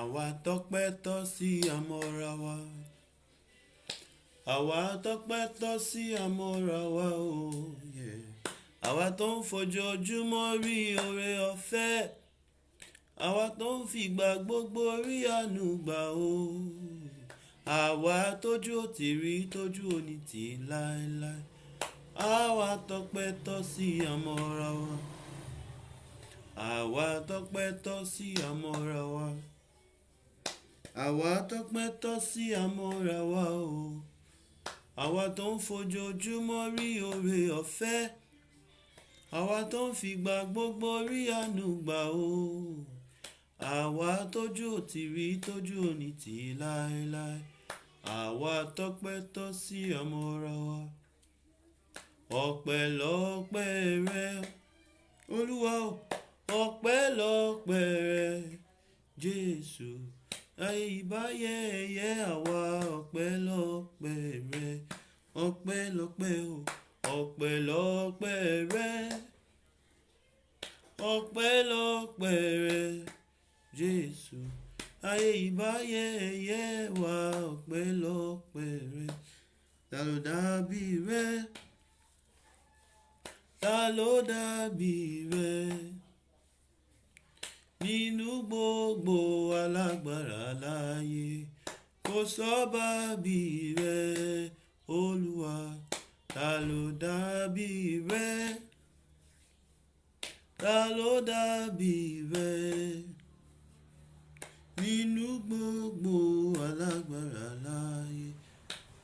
Àwa tọ́pẹ́ tọ́ sí àmọ́ra wa. Àwa tọ́pẹ́ tọ́ sí àmọ́ra wa o. Àwa tó ń fojoojúmọ́ rí oore ọ̀fẹ́. Àwa tó ń fìgbà gbogbo rí àánú gbà o. Àwa tójú ò tí rí tójú òní tì láéláé. Àwa tọ́pẹ́ tọ́ sí àmọ́ra wa. Àwa tọ́pẹ́ tọ́ sí àmọ́ra wa. Àwa tọ́pẹ́ tọ́ sí àmọ́ra wa o. Àwa tó ń fojoojúmọ́ rí oore ọ̀fẹ́. Àwa tó ń fìgbà gbogbo rí àánú gbà o. Àwa tójú ò tí rí tójú òní tì láéláé. Àwa tọ́pẹ́ tọ́ sí àmọ́ra wa. Ọpẹ́lọpẹ́ rẹ Olúwa o. Ọpẹ́lọpẹ́ rẹ Jésù. Ìbáyẹyẹ àwa ọpẹ́lọpẹ́ rẹ. Ọpẹ́lọpẹ́ o. Ọpẹ́lọpẹ́ rẹ. Ọpẹ́lọpẹ́ rẹ Jésù. Ìbáyẹyẹ wa ọpẹ́lọpẹ́ rẹ. Ta ló dàbí rẹ? Ta ló dàbí rẹ? Nínú gbogbo alágbára láyé, kò sọ́ba bí rẹ, Olúwa. Ta ló dàbí rẹ? Ta ló dàbí rẹ? Nínú gbogbo alágbára láyé,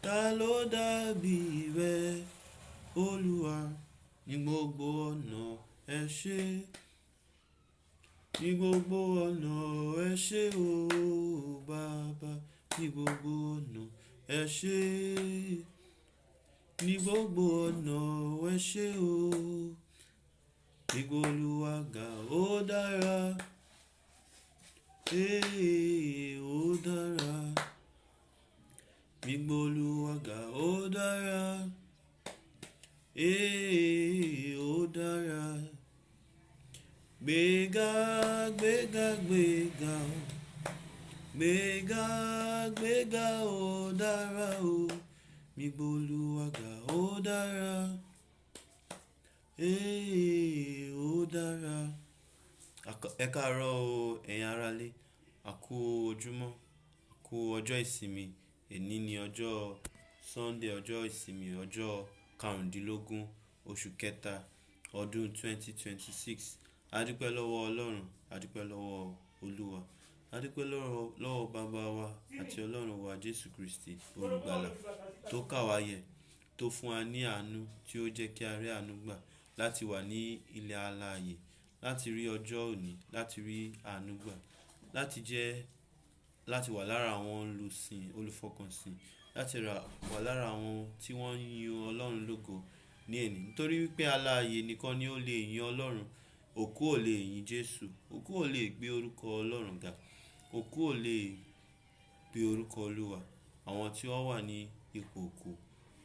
ta ló dàbí rẹ, Olúwa? Ní gbogbo ọ̀nà ẹ ṣé. Ní gbogbo ọ̀nà ẹ ṣé o Baba. Ní gbogbo ọ̀nà ẹ ṣé. Ní gbogbo ọ̀nà ẹ ṣé o. Gbogbo Olúwa ga ó dára. Ó dára. Gbogbo Olúwa ga ó dára. Ó dára. Gbéga, gbéga, gbéga o. Gbéga, gbéga ó dára o. Gbogbo Olúwa ga ó dára. Ó dára. Ẹ káàárọ̀ o ẹ̀yin aráalé. A kú ojúmọ́. A kú ọjọ́ ìsinmi. Èní ni ọjọ́ Sunday, ọjọ́ ìsinmi, ọjọ́ karùndínlógún oṣù kẹta ọdún 2026. A dúpẹ́ lọ́wọ́ Ọlọ́run, a dúpẹ́ lọ́wọ́ Olúwa, a dúpẹ́ lọ́wọ́ bàbá wa àti Ọlọ́run wa Jésù Kristi olùgbàlà tó kà wá yẹ, tó fún wa ní àánú, tí ó jẹ́ kí a rí àánú gbà láti wà ní ilẹ̀ alààyè, láti rí ọjọ́ òní, láti rí àánú gbà, láti wà lára àwọn olùsìn, olùfọkànsìn, láti wà lára àwọn tí wọ́n ń yin Ọlọ́run lógo ní èní. Nítorí wípé alààyè nìkan ni ó lè yin Ọlọ́run. Òkú ò lè yin Jésù. Òkú ò lè gbé orúkọ Ọlọ́run ga. Òkú ò lè gbé orúkọ Olúwa. Àwọn tí wọ́n wà ní ipò òkú,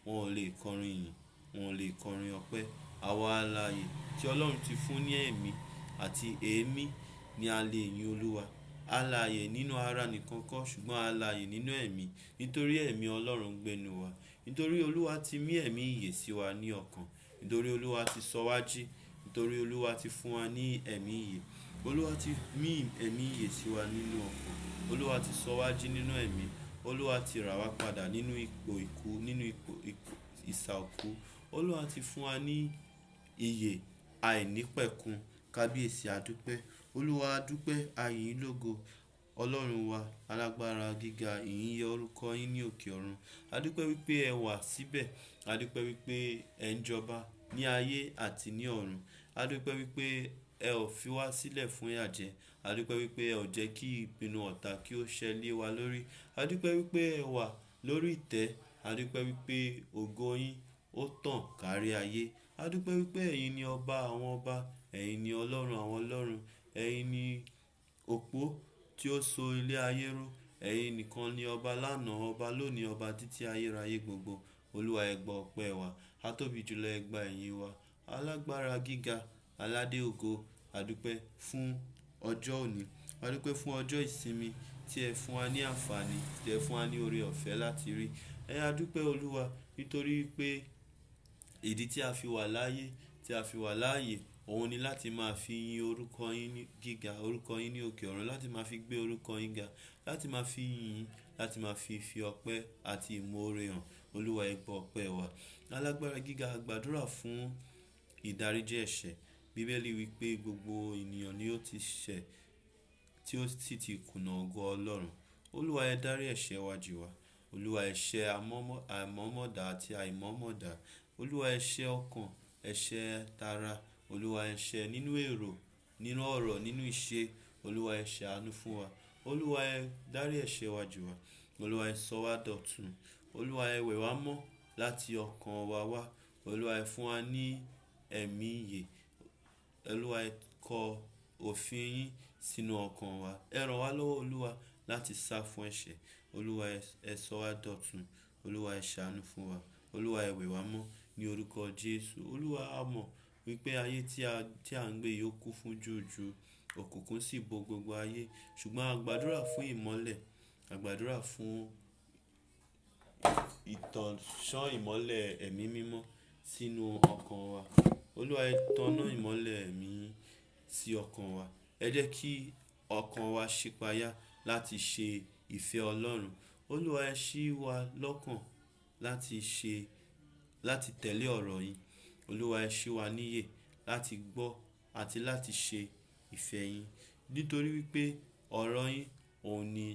wọn ò lè kọrin ìyìn, wọn ò lè kọrin ọpẹ́. Àwa alààyè tí Ọlọ́run ti fún ní ẹ̀mí àti èémí ni a lè yin Olúwa. Alààyè nínú ara nìkan kọ́, ṣùgbọ́n alààyè nínú ẹ̀mí. Nítorí ẹ̀mí Ọlọ́run ń gbénu wa. Nítorí Olúwa ti mí ẹ̀mí ìyè sí wa ní ọkàn. Nítorí Olúwa ti sọ wá jí. Nítorí Olúwa ti fún wa ní ẹ̀mí ìyè. Olúwa ti mí ẹ̀mí ìyè sí wa nínú ọkàn. Olúwa ti sọ wá jí nínú ẹ̀mí. Olúwa ti rà wá padà nínú ipò ìkú, nínú ipò ìsà òkú. Olúwa ti fún wa ní ìyè àìnípẹ̀kun. Kábíyèsí a dúpẹ́. Olúwa a dúpẹ́, a yìn ín lógo. Ọlọ́run wa alágbára gíga, ìyìn yẹ orúkọ yín ní òkè ọ̀run. A dúpẹ́ wípé ẹ wà síbẹ̀. A dúpẹ́ wípé ẹ ń jọba ní ayé àti ní ọ̀run. A dúpẹ́ wípé ẹ ò fi wá sílẹ̀ fún ìyàjẹ́. A dúpẹ́ wípé ẹ ò jẹ́ kí ìpinnu ọ̀tá kí ó ṣẹ lé wa lórí. A dúpẹ́ wípé ẹ wà lórí ìtẹ́. A dúpẹ́ wípé ògo yín ó tàn kárí ayé. A dúpẹ́ wípé ẹ̀yin ni ọba àwọn ọba. Ẹ̀yin ni Ọlọ́run àwọn ọlọ́run. Ẹ̀yin ni òpó tí ó so ilé ayé ró. Ẹ̀yin nìkan ni ọba lánàá, ọba lónìí, ọba títí ayérayé gbogbo. Olúwa ẹ gbà ọpẹ́ wa. A tóbi jùlọ ẹ gbà ìyìn wa. Alágbára gíga, aládé ògo, a dúpẹ́ fún ọjọ́ òní. A dúpẹ́ fún ọjọ́ ìsinmi. tí ẹ fún wa ní àǹfààní, tí ẹ fún wa ní oore ọ̀fẹ́ láti rí. A dúpẹ́ Olúwa nítorí pé ìdí tí a fi wà láyé, tí a fi wà láàyè, òun ni láti máa fi yin orúkọ yín ní gíga, orúkọ yín ní òkè ọ̀run, láti máa fi gbé orúkọ yín ga, láti máa fi yin, láti máa fi ọpẹ́ àti ìmoore hàn. Olúwa ẹ gbọ́ ọpẹ́ wa. Alágbára gíga, a gbàdúrà fún ìdáríjì ẹ̀ṣẹ̀. Bíbélì wípé gbogbo ènìyàn ni ó ti ṣẹ̀ tí ó sì ti kùnà ògo Ọlọ́run. Olúwa ẹ dárí ẹ̀ṣẹ̀ wa jì wá. Olúwa ẹ̀ṣẹ̀ àmọ̀mọ̀dá àti àìmọ̀mọ̀dá. Olúwa ẹ̀ṣẹ̀ ọkàn, ẹ̀ṣẹ̀ tara. Olúwa ẹ̀ṣẹ̀ nínú èrò, nínú ọ̀rọ̀, nínú ìṣe. Olúwa ẹ ṣàánú fún wa. Olúwa ẹ dárí ẹ̀ṣẹ̀ wa jì wá. Olúwa ẹ sọ wá dọ̀tun. Olúwa ẹ wẹ̀ wá mọ́ láti ọkàn wa wá. Olúwa ẹ fún wa ní ẹ̀mí ìyè. Olúwa ẹ kọ òfin yín sínú ọkàn wa. Ẹ ràn wá lọ́wọ́ Olúwa láti sá fún ẹ̀ṣẹ̀. Olúwa ẹ sọ wá dọ̀tun. Olúwa ẹ ṣàánú fún wa. Olúwa ẹ wẹ̀ wá mọ́ ní orúkọ Jésù. Olúwa a mọ̀ wípé ayé tí a ń gbé yìí ó kún fún jújù, òkùnkùn sì bo gbogbo ayé. Ṣùgbọ́n a gbàdúrà fún ìmọ́lẹ̀, a gbàdúrà fún ìtànṣán ìmọ́lẹ̀ ẹ̀mí mímọ́ sínú ọkàn wa. Olúwa ẹ tọ́ná ìmọ́lẹ̀ ẹ̀mí sí ọkàn wa. Ẹ jẹ́ kí ọkàn wa ṣípayá láti ṣe ìfẹ́ Ọlọ́run. Olúwa ẹ ṣí wa lọ́kàn láti tẹ̀lé ọ̀rọ̀ yín. Olúwa ẹ ṣí wa níyè láti gbọ́ àti láti ṣe ìfẹ́ yín. Nítorí wípé ọ̀rọ̀ yín òun ni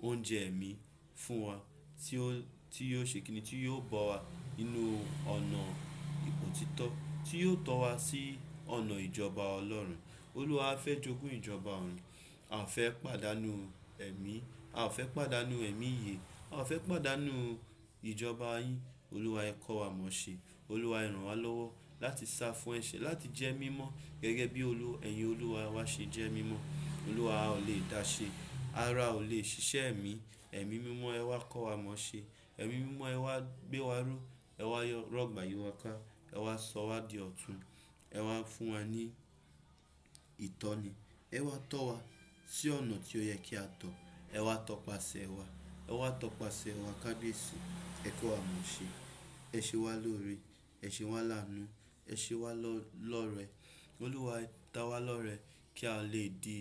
oúnjẹ ẹ̀mí fún wa tí yóò ṣe kíni, tí yóò bọ́ wa nínú ọ̀nà òtítọ́, tí yóò tọ́ wa sí ọ̀nà ìjọba Ọlọ́run. Olúwa a fẹ́ jogún ìjọba ọ̀run. A ò fẹ́ pàdánù ẹ̀mí, a ò fẹ́ pàdánù ẹ̀mí ìyè, a ò fẹ́ pàdánù ìjọba yín. Olúwa ẹ kọ́ wa mọ̀ ṣe. Olúwa ẹ ràn wá lọ́wọ́ láti sá fún ẹ̀ṣẹ̀, láti jẹ́ mímọ́ gẹ́gẹ́ bí ẹ̀yin Olúwa wa ṣe jẹ́ mímọ́. Olúwa a ò lè dá ṣe, ara ò lè ṣiṣẹ́ ẹ̀mí. Ẹ̀mí mímọ́ ẹ wá kọ́ wa mọ̀ ṣe. Ẹ̀mí mímọ́ ẹ wá gbé wa ró. Ẹ wá rọ̀gbà yí wa ká. Ẹ wá sọ wá di ọ̀tun. Ẹ wá fún wa ní ìtọ́ni. Ẹ wá tọ́ wa sí ọ̀nà tí ó yẹ kí a tọ̀. Ẹ wá tọpasẹ̀ wa. Ẹ wá tọpasẹ̀ wa kábíyèsí. Ẹ kọ́ wa mọ̀ ṣe. Ẹ ṣe wá lóore. Ẹ ṣe wá láàánú. Ẹ ṣe wá lọ́rẹ. Olúwa ẹ dá wa lọ́rẹ kí a lè di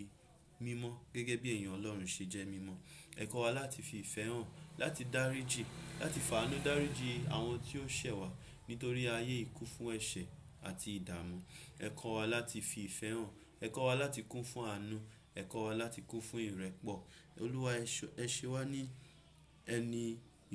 mímọ́ gẹ́gẹ́ bí èèyàn Ọlọ́run ṣe jẹ́ mímọ́. Ẹ kọ́ wa láti fi ìfẹ́ hàn, láti dáríjì, láti fàánú dáríjì àwọn tí ó ṣẹ̀ wá nítorí ayé yìí kún fún ẹ̀ṣẹ̀ àti ìdààmú. Ẹ kọ́ wa láti fi ìfẹ́ hàn. Ẹ kọ́ wa láti kún fún àánú. Ẹ kọ́ wa láti kún fún ìrẹ́pọ̀. Olúwa ẹ ṣe wá ní ẹni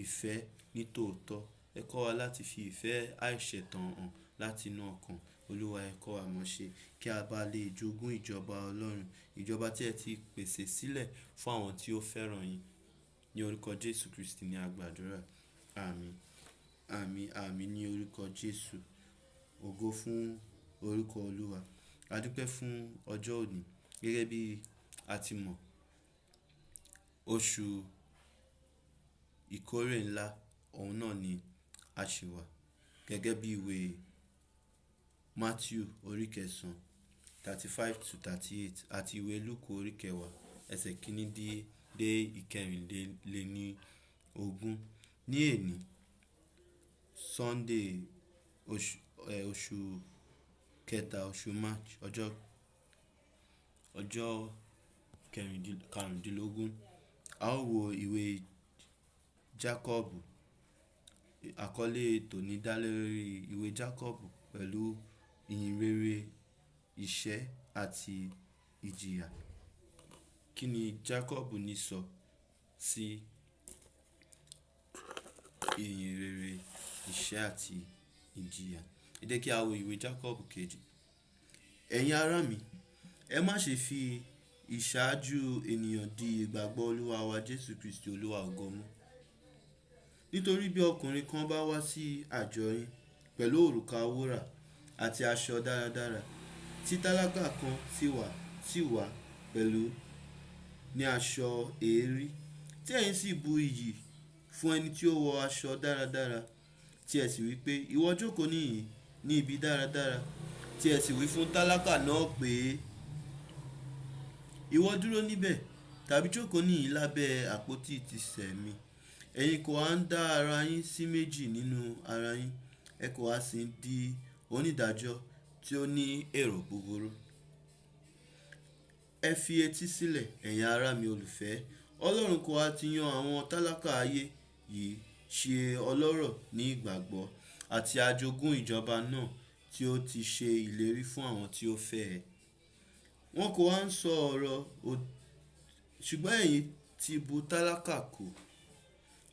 ìfẹ́ ní tòótọ́. Ẹ kọ́ wa láti fi ìfẹ́ àìṣẹ̀tàn hàn láti inú ọkàn. Olúwa ẹ kọ́ wa mọ̀ ṣe kí a bá lè jogún ìjọba Ọlọ́run. Ìjọba tí ẹ ti pèsè sílẹ̀ fún àwọn tí ó fẹ́ràn yín. Ní orúkọ Jésù Kristi ni a gbàdúrà. Àmín. Àmín, àmín ní orúkọ Jésù. Ògo fún orúkọ Olúwa. A dúpẹ́ fún ọjọ́ òní. Gẹ́gẹ́ bí a ti mọ̀, oṣù ìkórè ńlá òun náà ni a ṣì wà. Gẹ́gẹ́ bí ìwé Matthew orí 9 35-38 àti ìwé Lúùkù orí 10 ẹsẹ̀ kìíní dé ìkẹrìnlélógún. Ní èní Sunday oṣù kẹta oṣù March ọjọ́ karùndínlógún. A ó wo ìwé Jákọ́bù. Àkọlé tòní dá lórí ìwé Jákọ́bù pẹ̀lú ìyìnrere, ìṣẹ́ àti ìjìyà. Kí ni Jákọ́bù ní sọ sí ìyìnrere, ìṣẹ́ àti ìjìyà? Ẹ jẹ́ kí a wo ìwé Jákọ́bù kejì. Ẹ̀yin ará mi, ẹ má ṣe fi ìṣáájú ènìyàn di ìgbàgbọ́ Olúwa wa Jésù Kristi Olúwa ògo mú. Nítorí bí ọkùnrin kan bá wá sí àjọ yín pẹ̀lú òrùka wúrà àti aṣọ dáradára, tí tálákà kan sì wá pẹ̀lú ní aṣọ èérí, tí ẹ̀yin sì bu iyì fún ẹni tí ó wọ aṣọ dáradára, tí ẹ sì wí pé, ìwọ jókòó níhìn ní ibi dáradára, tí ẹ sì wí fún tálákà náà pé, ìwọ dúró níbẹ̀, tàbí jókòó níhìn lábẹ́ àpótí ìtìsẹ̀ mi. Ẹ̀yin kò ha ń dá ara yín sí méjì nínú ara yín, ẹ kò ha sì ń di onídàájọ́ tí ó ní èrò búburú. Ẹ fi etí sílẹ̀, ẹ̀yin ará mi olùfẹ́. Ọlọ́run kò ha ti yan àwọn tálákà ayé yìí ṣe ọlọ́rọ̀ ní ìgbàgbọ́ àti ajogún ìjọba náà tí ó ti ṣe ìlérí fún àwọn tí ó fẹ́ ẹ. Wọn kò ha ń sọ ọ̀rọ̀ ṣùgbọ́n ẹ̀yin ti bu tálákà kù.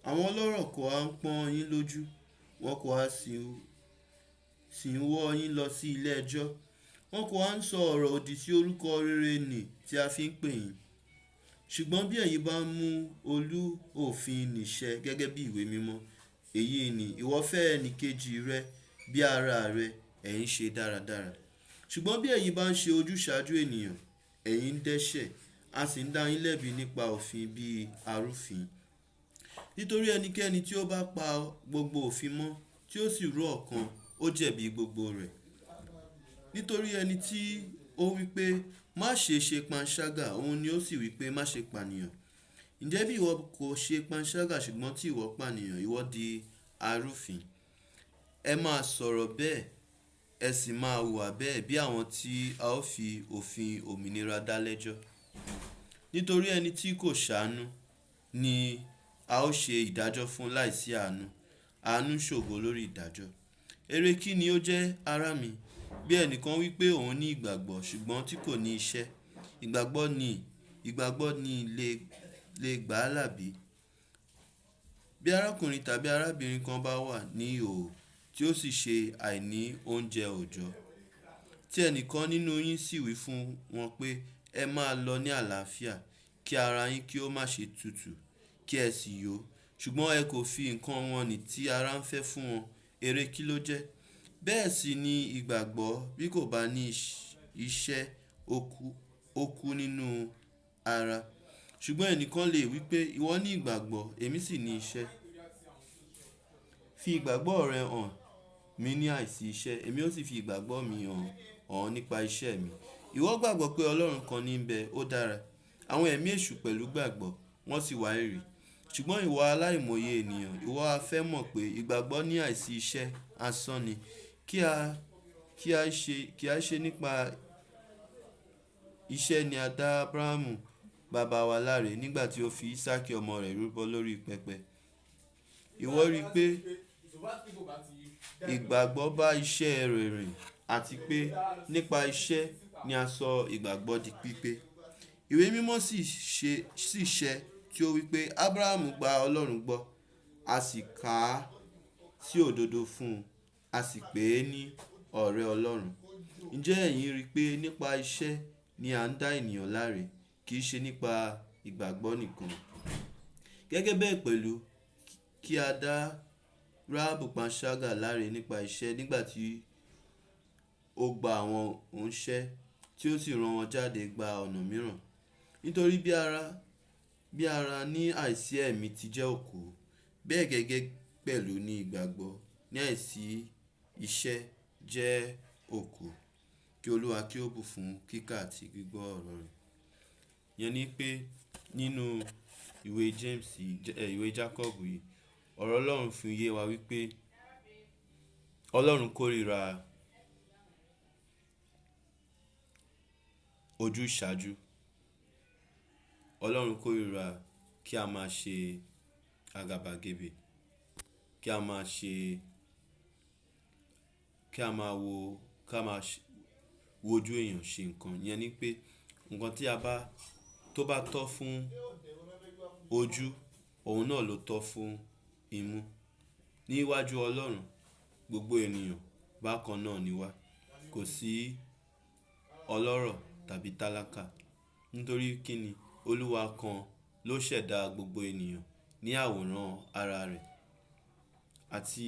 Àwọn ọlọ́rọ̀ kò ha ń pọ́n yín lójú, wọn kò ha sì ń wọ́ yín lọ sí ilé ẹjọ́. Wọn kò ha ń sọ ọ̀rọ̀ òdì sí orúkọ rere nì tí a fi ń pè yín. Ṣùgbọ́n bí ẹ̀yin bá mú olú òfin nìṣẹ gẹ́gẹ́ bí ìwé mímọ́, èyí ni ìwọ fẹ́ ẹnìkejì rẹ bí ara rẹ, ẹ̀yin ṣe dáradára. Ṣùgbọ́n bí ẹ̀yin bá ń ṣe ojúsàájú ènìyàn, ẹ̀yin ń dẹ́ṣẹ̀, a sì ń dá yín lẹ́bi nípa òfin bí arúfin. Nítorí ẹnikẹ́ni tí ó bá pa gbogbo òfin mọ́ tí ó sì rú ọ̀kan, ó jẹ̀bi gbogbo rẹ̀. Nítorí ẹni tí ó wí pé má ṣe ṣe panṣágà, òun ni ó sì wí pé má ṣe pànìyàn. Ǹjẹ́ bí ìwọ kò ṣe panṣágà ṣùgbọ́n tí ìwọ pànìyàn, ìwọ di arúfin. Ẹ máa sọ̀rọ̀ bẹ́ẹ̀, ẹ sì máa hùwà bẹ́ẹ̀ bí àwọn tí a ó fi òfin òmìnira dá lẹ́jọ́. Nítorí ẹni tí kò ṣàánú ni a ó ṣe ìdájọ́ fún láìsí àánú. Àánú ṣògo lórí ìdájọ́. Èrè kí ni ó jẹ́, ará mi? Bí ẹnìkan wí pé òun ní ìgbàgbọ́ ṣùgbọ́n tí kò ní iṣẹ́, ìgbàgbọ́ ni lè gbà á là bí? Bí arákùnrin tàbí arábìnrin kan bá wà ní ìhòhò tí ó sì ṣe àìní oúnjẹ òòjọ́, tí ẹnìkan nínú yín sì wí fún wọn pé ẹ máa lọ ní àlàáfíà, kí ara yín kí ó má ṣe tutù, kí ẹ sì yó, ṣùgbọ́n ẹ kò fi nǹkan wọn nì tí ara ń fẹ́ fún wọn, èrè kí ló jẹ́? Bẹ́ẹ̀ sì ni ìgbàgbọ́ bí kò bá ní iṣẹ́, ó kú nínú ara. Ṣùgbọ́n ẹnìkan lè wí pé ìwọ ní ìgbàgbọ́, èmi sì ní iṣẹ́. Fi ìgbàgbọ́ rẹ hàn mí ní àìsí iṣẹ́, èmi ó sì fi ìgbàgbọ́ mi hàn nípa iṣẹ́ mi. Ìwọ gbàgbọ́ pé Ọlọ́run kan ní ń bẹ, ó dára. Àwọn ẹ̀mí èṣù pẹ̀lú gbàgbọ́, wọ́n sì wá ìrì. Ṣùgbọ́n ìwọ aláìmòye ènìyàn, ìwọ ha fẹ́ mọ̀ pé ìgbàgbọ́ ní àìsí iṣẹ́ asán ni. Kí a ṣe nípa iṣẹ́ ni a dá Abrahamu bàbá wa láre nígbà tí ó fi Ísákì ọmọ rẹ̀ rúbọ lórí pẹpẹ. Ìwọ rí i pé ìgbàgbọ́ bá iṣẹ́ rẹ̀ rìn, àti pé nípa iṣẹ́ ni a sọ ìgbàgbọ́ di pípé. Ìwé mímọ́ sì ṣẹ tí ó wí pé Abrahamu gba Ọlọ́run gbọ́, a sì kà á sí òdodo fún un, a sì pè é ní ọ̀rẹ́ Ọlọ́run. Ǹjẹ́ ẹ̀yin rí i pé nípa iṣẹ́ ni a ń dá ènìyàn láre, kì í ṣe nípa ìgbàgbọ́ nìkan? Gẹ́gẹ́ bẹ́ẹ̀ pẹ̀lú, kí a dá Ráhábù panṣágà láre nípa iṣẹ́ nígbà tí ó gba àwọn òǹṣẹ́ tí ó sì rán wọn jáde gba ọ̀nà mìíràn. Nítorí bí ara ní àìsí ẹ̀mí ti jẹ́ òkú, bẹ́ẹ̀ gẹ́gẹ́ pẹ̀lú ní ìgbàgbọ́ ní àìsí iṣẹ́ jẹ́ òkú. Kí Olúwa kí ó bù fún kíkà àti gbígbọ́ ọ̀rọ̀ rẹ̀. Yẹn ni pé nínú ìwé Jákọ́bù yìí, ọ̀rọ̀ Ọlọ́run fi yé wa wípé Ọlọ́run kórìíra ojúsàájú. Ọlọ́run kórìíra kí a máa ṣe àgàbàgebè, kí a máa wojú èèyàn ṣe nǹkan. Yẹn ni pé nǹkan tó bá tọ́ fún ojú, òun náà ló tọ́ fún imú. Ní iwájú Ọlọ́run, gbogbo ènìyàn bákan náà ni wá. Kò sí ọlọ́rọ̀ tàbí tálákà. Nítorí kíni Olúwa kan ló ṣẹ̀dá gbogbo ènìyàn ní àwòrán ara rẹ̀. Àti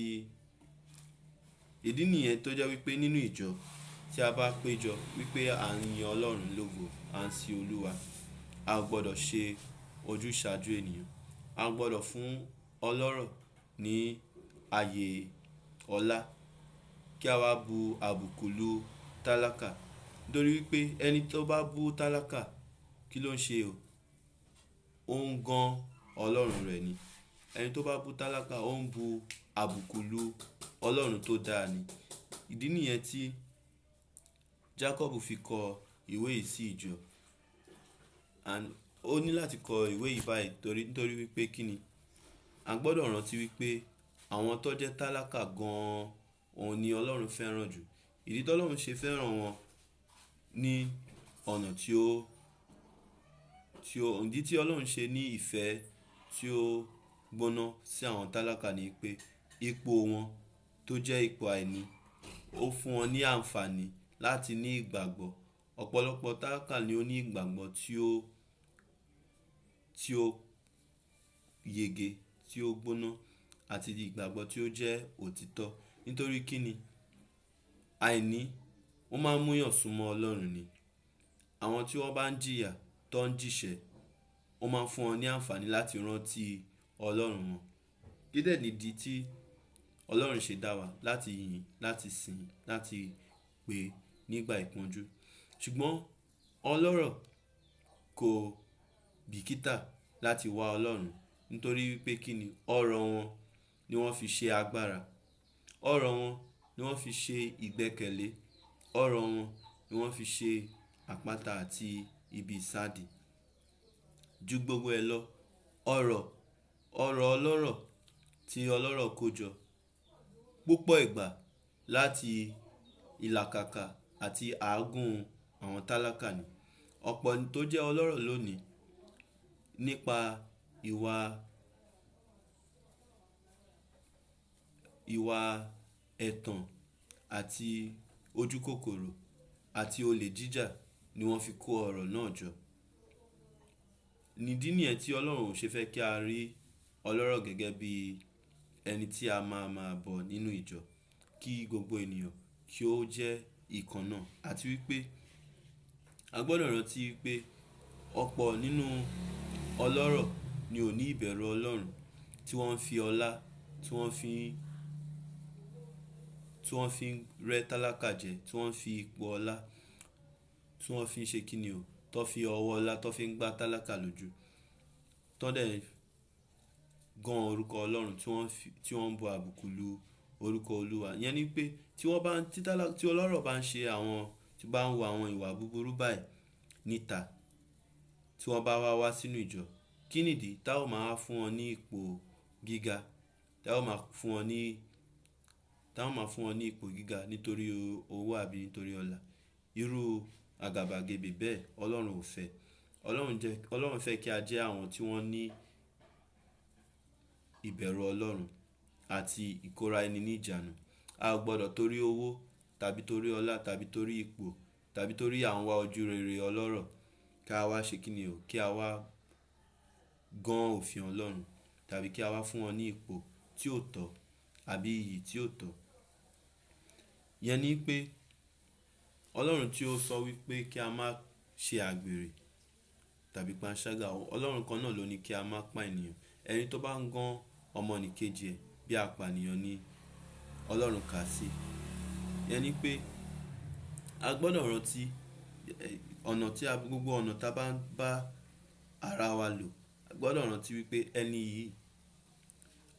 ìdí nìyẹn tó jẹ́ wípé nínú ìjọ tí a bá péjọ wípé à ń yin Ọlọ́run lógo, à ń sin Olúwa, a gbọ́dọ̀ ṣe ojúsàájú ènìyàn. A gbọ́dọ̀ fún ọlọ́rọ̀ ní ààyè ọlá, kí a wá bu àbùkù lu tálákà. Nítorí wípé ẹni tó bá bú tálákà, kí ló ń ṣe o? ó ń gan Ọlọ́run rẹ̀ ni. Ẹni tó bá bú tálákà ó ń bu àbùkù lu Ọlọ́run tó dáa ni. Ìdí nìyẹn tí Jákọ́bù fi kọ ìwé yìí sí ìjọ. And ó ní láti kọ ìwé yìí báyìí nítorí wípé kíni? A gbọ́dọ̀ rántí wípé àwọn tó jẹ́ tálákà gan-an òun ni Ọlọ́run fẹ́ràn jù. Ìdí tí Ọlọ́run ṣe fẹ́ràn wọn ní ọ̀nà ìdí tí Ọlọ́run ṣe ní ìfẹ́ tí ó gbóná sí àwọn tálákà ni pé ipò wọn tó jẹ́ ipò àìní ó fún wọn ní àǹfààní láti ní ìgbàgbọ́. Ọ̀pọ̀lọpọ̀ tálákà ni ó ní ìgbàgbọ́ tí ó yege, tí ó gbóná àti ìgbàgbọ́ tí ó jẹ́ òtítọ́. Nítorí kíni? Àìní ó máa ń múyàn súnmọ́ Ọlọ́run ni. Àwọn tí wọ́n bá ń jìyà tó ń jìṣẹ́ ó máa ń fún wọn ní àǹfààní láti rántí Ọlọ́run wọn. Kí dẹ̀ nìdí tí Ọlọ́run ṣe dá wa láti yìn, láti sìn, láti pè nígbà ìpọ́njú. Ṣùgbọ́n ọlọ́rọ̀ kò bìkítà láti wá Ọlọ́run nítorí wípé kíni? Ọrọ̀ wọn ni wọ́n fi ṣe agbára. Ọrọ̀ wọn ni wọ́n fi ṣe ìgbẹ́kẹ̀lé. Ọrọ̀ wọn ni wọ́n fi ṣe àpáta àti ibi ìsádi. Ju gbogbo ẹ lọ, ọrọ̀ ọlọ́rọ̀ tí ọlọ́rọ̀ kó jọ púpọ̀ ìgbà láti ìlàkàkà àti àágùn àwọn tálákà ni. Ọ̀pọ̀ tó jẹ́ ọlọ́rọ̀ lónìí nípa ìwà ẹ̀tàn àti ojúkòkòrò àti olè jíjà ni wọ́n fi kó ọrọ̀ náà jọ. Nídí nìyẹn tí Ọlọ́run ò ṣe fẹ́ kí a rí ọlọ́rọ̀ gẹ́gẹ́ bí ẹni tí a máa bọ̀ nínú ìjọ. Kí gbogbo ènìyàn kí ó jẹ́ ìkan náà. Àti wípé a gbọ́dọ̀ rántí wípé ọ̀pọ̀ nínú ọlọ́rọ̀ ni ò ní ìbẹ̀rù Ọlọ́run, tí wọ́n fi ọlá, tí wọ́n fi rẹ́ tálákà jẹ, tí wọ́n fi ipò ọlá, tí wọ́n fi ṣe kíni o, tó fi ọwọ́ ọlá tó fi ń gbá tálákà lójú. Tó dẹ̀ gan orúkọ Ọlọ́run tí wọ́n ń bu àbùkù lu orúkọ Olúwa. Ìyẹn ni pé tí ọlọ́rọ̀ bá ń ṣe tí bá ń wo àwọn ìwà búburú báyìí níta, tí wọ́n bá wá sínú ìjọ, kí nìdí? Tá ò máa fún wọn ní ipò gíga, tá ò máa fún wọn ní ipò gíga nítorí owó àbí nítorí ọlá. Irú àgàbàgebè bẹ́ẹ̀ Ọlọ́run ò fẹ́. Ọlọ́run fẹ́ kí a jẹ́ àwọn tí wọ́n ní ìbẹ̀rù Ọlọ́run àti ìkóra ẹni ní ìjánu. A ò gbọ́dọ̀ torí owó tàbí torí ọlá tàbí torí ipò tàbí torí à ń wá ojú rere ọlọ́rọ̀ kí a wá ṣe kíni o, kí a wá gan òfin Ọlọ́run tàbí kí a wá fún wọn ní ipò tí ò tọ́ àbí iyì tí ò tọ́. Ìyẹn ni pé Ọlọ́run tí ó sọ wípé kí a má ṣe àgbèrè tàbí panṣágà, Ọlọ́run kan náà ló ní kí a má pa ènìyàn. Ẹni tó bá ń gan ọmọnìkejì ẹ̀ bí apànìyàn ni Ọlọ́run kà sí. Ìyẹn ni pé a gbọ́dọ̀ rántí gbogbo ọ̀nà tá bá ń bá ara wa lò. A gbọ́dọ̀ rántí wípé ẹni yìí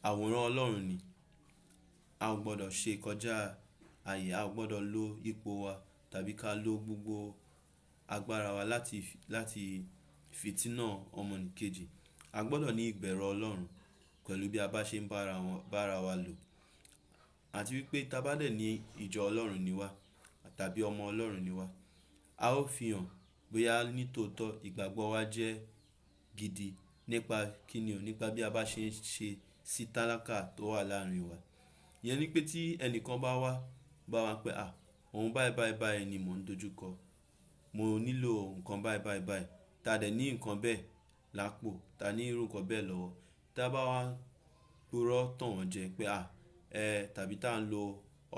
àwòrán Ọlọ́run ni. A ò gbọ́dọ̀ ṣe kọjá àyè, a ò gbọ́dọ̀ lo ipò wa tàbí ká lo gbogbo agbára wa láti fìtínà ọmọnìkejì. A gbọ́dọ̀ ní ìbẹ̀rù Ọlọ́run pẹ̀lú bí a bá ṣe ń bá ara wa lò. Àti wípé tá bá dẹ̀ ní ìjọ Ọlọ́run ni wá tàbí ọmọ Ọlọ́run ni wá, a ó fi hàn bóyá ní tòótọ́ ìgbàgbọ́ wa jẹ́ gidi nípa kíni o, nípa bí a bá ṣe ń ṣe sí tálákà tó wà láàrin wa. Ìyẹn ni pé tí ẹnìkan bá wá pé òun báyìí ni mò ń dojúkọ, mo nílò nǹkan báyìí, tá dẹ̀ ní nǹkan bẹ́ẹ̀ lápò, tá ní irú nǹkan bẹ́ẹ̀ lọ́wọ́, tá bá wá purọ́ tàn wọ́n jẹ pé tàbí tá ń lo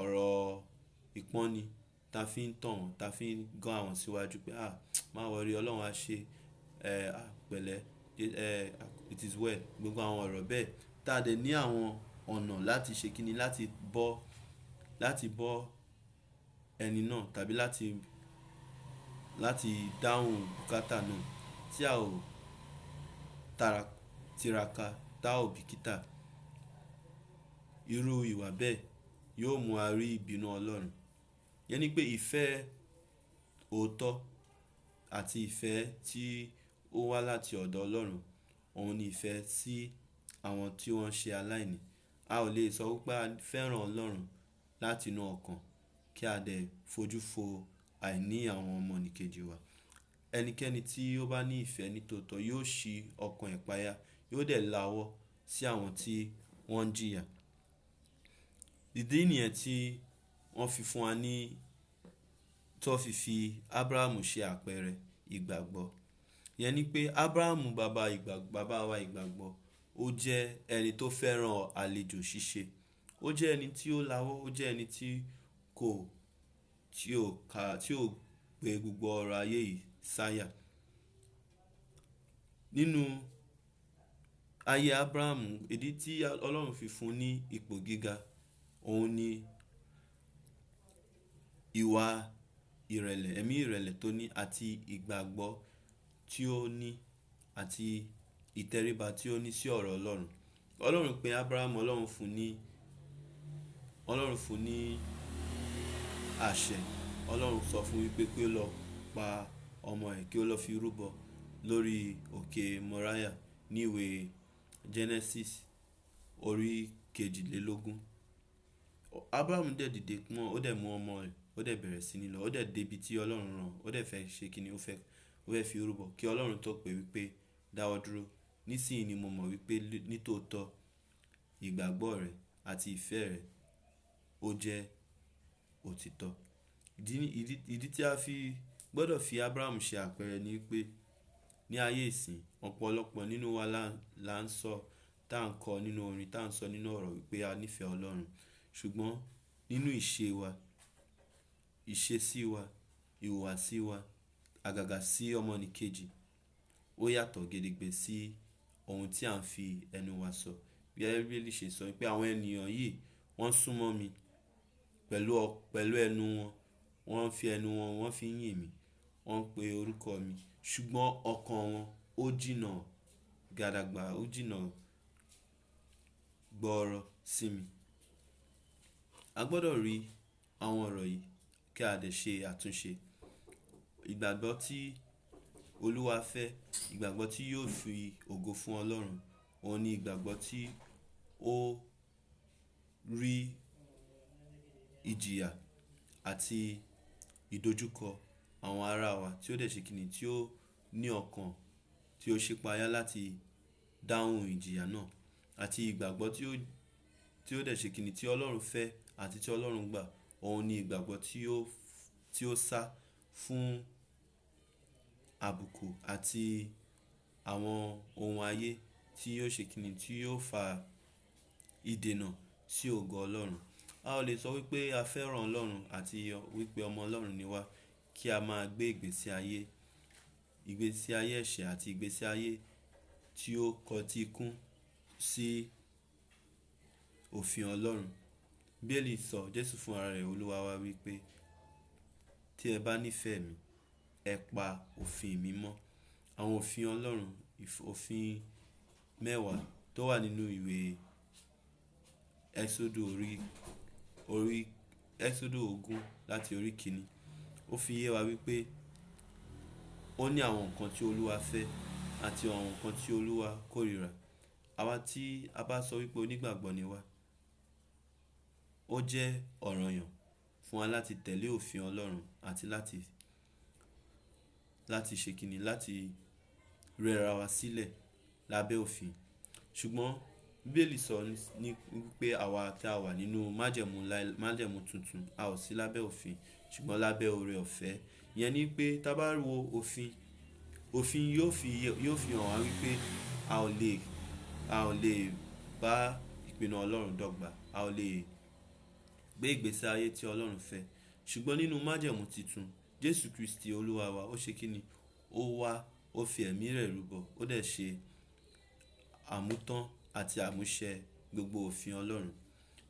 ọ̀rọ̀ ìpọ́nni tá fi ń tàn wọ́n, tá fi ń gán àwọn síwájú pé má worry, Ọlọ́run á ṣe pẹ̀lẹ́, it is well, gbogbo àwọn ọ̀rọ̀ bẹ́ẹ̀. Tá dẹ̀ ní àwọn ọ̀nà láti ṣe kíni, láti bọ́ ẹni náà tàbí láti dáhùn bùkátà náà tiraka tá ò bìkítà, irú ìwà bẹ́ẹ̀ yóò mú a rí ìbínú Ọlọ́run. Yẹn ni pé ìfẹ́ òótọ́ àti ìfẹ́ tí ó wá láti ọ̀dọ̀ Ọlọ́run, òun ni ìfẹ́ sí àwọn tí wọ́n ṣe aláìní. A ò lè sọ wípé a fẹ́ràn Ọlọ́run láti inú ọkàn kí a dẹ̀ fojú fo àìní àwọn ọmọnìkejì wa. Ẹnikẹ́ni tí ó bá ní ìfẹ́ nítòótọ́ yóò ṣí ọkàn ẹ̀ payá, yóò dẹ̀ lawọ́ sí àwọn tí wọ́n ń jìyà. Ìdí nìyẹn tí wọ́n fi fún wa ní tó fi Ábúráhámù ṣe àpẹẹrẹ ìgbàgbọ́. Yẹn ni pé Ábúráhámù bàbá wa ìgbàgbọ́, ó jẹ́ ẹni tó fẹ́ràn àlejò ṣíṣe. Ó jẹ́ ẹni tí ó lawọ́, ó jẹ́ ẹni tí ò gbé gbogbo ọrọ̀ ayé yìí sáyà. Nínú ayé Ábúráhámù, ìdí tí Ọlọ́run fi fún ní ipò gíga, òun ni ìwà ìrẹ̀lẹ̀, ẹ̀mí ìrẹ̀lẹ̀ tó ní àti ìgbàgbọ́ tí ó ní àti ìtẹríba tí ó ní sí ọ̀rọ̀ Ọlọ́run. Ọlọ́run pè Ábúráhámù, Ọlọ́run fún ní àṣẹ. Ọlọ́run sọ fún wípé kí ó lọ pa ọmọ ẹ̀, kí ó lọ fi rúbọ lórí òkè Moriah ní ìwé Genesis orí 22. Ábúráhámù dẹ̀ dìde pọ́n, ó dẹ̀ mú ọmọ rẹ̀, ó dẹ̀ bẹ̀rẹ̀ sí ní lọ, ó dẹ̀ dé ibi tí Ọlọ́run rán, ó dẹ̀ fẹ́ ṣe kíni, ó fẹ́ fi rúbọ kí Ọlọ́run tó pè wípé dáwọ́ dúró. Nísìnyí ni mo mọ̀ wípé nítòótọ́ ìgbàgbọ́ rẹ̀ àti ìfẹ́ rẹ̀ ó jẹ́ òtítọ́. Ìdí tí a fi gbọ́dọ̀ fi Ábúráhámù ṣe àpẹẹrẹ ni wípé ní ayé ìsìn ọ̀pọ̀lọpọ̀ nínú wa là ń sọ, tá ń kọ nínú orin, tá ń sọ nínú ọ̀rọ̀ wípé a nífẹ̀ẹ́ Ọlọ́run. Ṣùgbọ́n nínú ìṣe wa, ìṣesí wa, ìhùwàsí wa, àgàgà sí ọmọnìkejì, ó yàtọ̀ gedegbe sí ohun tí à ń fi ẹnu wa sọ. Bí Bíbélì ṣe sọ wípé àwọn ènìyàn yìí wọ́n súnmọ́ mi pẹ̀lú ẹnu wọn, wọ́n fi ẹnu wọn, wọ́n fi yìn mí, wọ́n pe orúkọ mi, ṣùgbọ́n ọkàn wọn ó jìnnà gàdàgbà, ó jìnnà gbọọrọ sí mi. A gbọ́dọ̀ rí àwọn ọ̀rọ̀ yìí kí a dẹ̀ ṣe àtúnṣe. Ìgbàgbọ́ tí Olúwa fẹ́, ìgbàgbọ́ tí yóò fi ògo fún Ọlọ́run, òun ni ìgbàgbọ́ tí ó rí ìjìyà àti ìdojúkọ àwọn ará wa, tí ó dẹ̀ ṣe kíni, tí ó ní ọkàn tí ó ṣípayá láti dáhùn ìjìyà náà, àti ìgbàgbọ́ tí ó dẹ̀ ṣe kíni, tí Ọlọ́run fẹ́ àti tí Ọlọ́run gbà, òun ni ìgbàgbọ́ tí ó sá fún àbùkù àti àwọn ohun ayé tí yóò ṣe kíni, tí yóò fa ìdènà sí ògo Ọlọ́run. A ò lè sọ wípé a fẹ́ràn Ọlọ́run àti wípé ọmọ Ọlọ́run ni wá kí a máa gbé ìgbésí ayé ẹ̀ṣẹ̀ àti ìgbésí ayé tí ó kọtíkún sí òfin Ọlọ́run. Bíbélì sọ, Jésù fún ara rẹ̀ Olúwa wa wípé tí ẹ bá nífẹ̀ẹ́ mi, ẹ pa òfin mi mọ́. Àwọn òfin Ọlọ́run, òfin 10 tó wà nínú ìwé Ẹ́xódù 20 láti orí 1, ó fi yé wa wípé ó ní àwọn nǹkan tí Olúwa fẹ́ àti àwọn nǹkan tí Olúwa kórìíra. Àwa tí a bá sọ wípé onígbàgbọ́ ni wá, ó jẹ́ ọ̀ranyàn fún wa láti tẹ̀lé òfin Ọlọ́run àti láti ṣe kíni, láti rẹra wa sílẹ̀ lábẹ́ òfin. Ṣùgbọ́n Bíbélì sọ ní wípé àwa tí a wà nínú májẹ̀mú tuntun, a ò sí lábẹ́ òfin ṣùgbọ́n lábẹ́ oore ọ̀fẹ́. Ìyẹn ni pé tá bá wo òfin yóò fi hàn wá wípé a ò lè bá ìpinnu Ọlọ́run dọ́gba, a ò lè gbé ìgbésí ayé tí Ọlọ́run fẹ́. Ṣùgbọ́n nínú májẹ̀mú tuntun, Jésù Kristi Olúwa wa, ó ṣe kíni, ó wá, ó fi ẹ̀mí rẹ̀ rúbọ, ó dẹ̀ ṣe àmútán àti àmúṣẹ gbogbo òfin Ọlọ́run.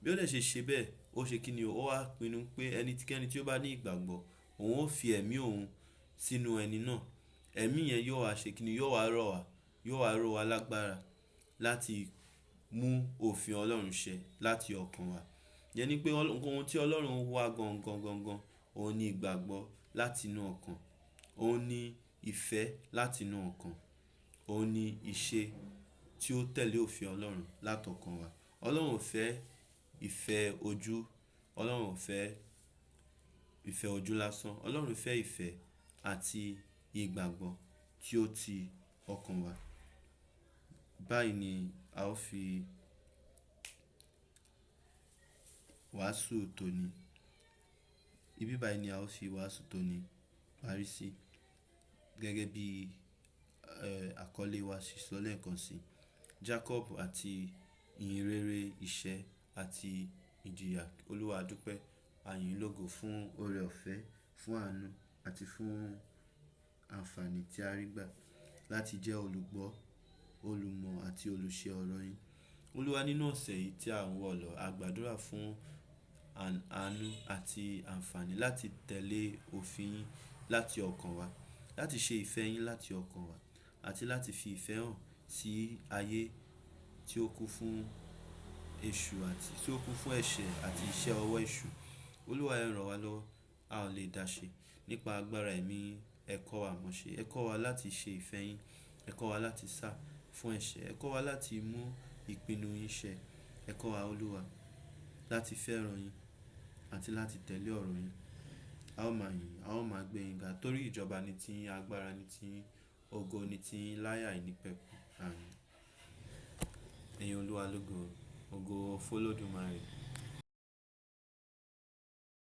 Bí ó dẹ̀ ṣe bẹ́ẹ̀, ó ṣe kíni, ó wá pinnu pé ẹnikẹ́ni tí ó bá ní ìgbàgbọ́, òun ó fi ẹ̀mí òun sínú ẹni náà. Ẹ̀mí yẹn yóò wá ṣe kíni, yóò wá rọ̀ wá yóò wá ró wa lágbára láti mú òfin Ọlọ́run ṣẹ láti ọkàn wa. Ìyẹn ni pé ohun tí Ọlọ́run wá gangan, òun ni ìgbàgbọ́ láti inú ọkàn, òun ni ìfẹ́ láti inú ọkàn, òun ni ìṣe tí ó tẹ̀lé òfin Ọlọ́run látọkàn wa. Ọlọ́run ò fẹ́ ìfẹ́ ojú, Ọlọ́run ò fẹ́ ìfẹ́ ojú lásán. Ọlọ́run fẹ́ ìfẹ́ àti ìgbàgbọ́ tí ó ti ọkàn wa. Báyìí ni a ó fi wàásù tòní. Ibi báyìí ni a ó fi wàásù tòní parí sí. Gẹ́gẹ́ bí àkọlé wa ṣe sọ lẹ́ẹ̀kan sí. Jacob àti ìhìnrere ìṣẹ́ àti ìjìyà. Olúwa a dúpẹ́, a yìn lógo fún oore ọ̀fẹ́, fún àánú àti fún àǹfààní tí a rí gbà láti jẹ́ olùgbọ́, olùmọ̀ àti olùṣe ọ̀rọ̀ yín. Olúwa, nínú ọ̀sẹ̀ yìí tí à ń wọ̀ lọ, a gbàdúrà fún àánú àti àǹfààní láti tẹ̀lé òfin yín láti ọkàn wa, láti ṣe ìfẹ́ yín láti ọkàn wa àti láti fi ìfẹ́ hàn sí ayé tí ó kún fún èṣù àti tí ó kún fún ẹ̀ṣẹ̀ àti iṣẹ́ ọwọ́ èṣù. Olúwa, ẹ ràn wá lọ́wọ́, a ò lè dáṣe. Nípa agbára ẹ̀mí yín, ẹ kọ́ wa mọ̀ ṣe. Ẹ kọ́ wa láti ṣe ìfẹ́ yín. Ẹ kọ́ wa láti sá fún ẹ̀ṣẹ̀. Ẹ kọ́ wa láti mú ìpinnu yín ṣẹ. Ẹ kọ́ wa, Olúwa, láti fẹ́ràn yín àti láti tẹ̀lé ọ̀rọ̀ yín. A ó máa yìn, a ó máa gbé yín ga torí ìjọba ni ti yín, agbára ni ti yín, ògo ni ti yín láé àìnípẹ̀kun. Àmín. Ẹ̀yin Olúwa lógo, ògo f'Olódùmarè.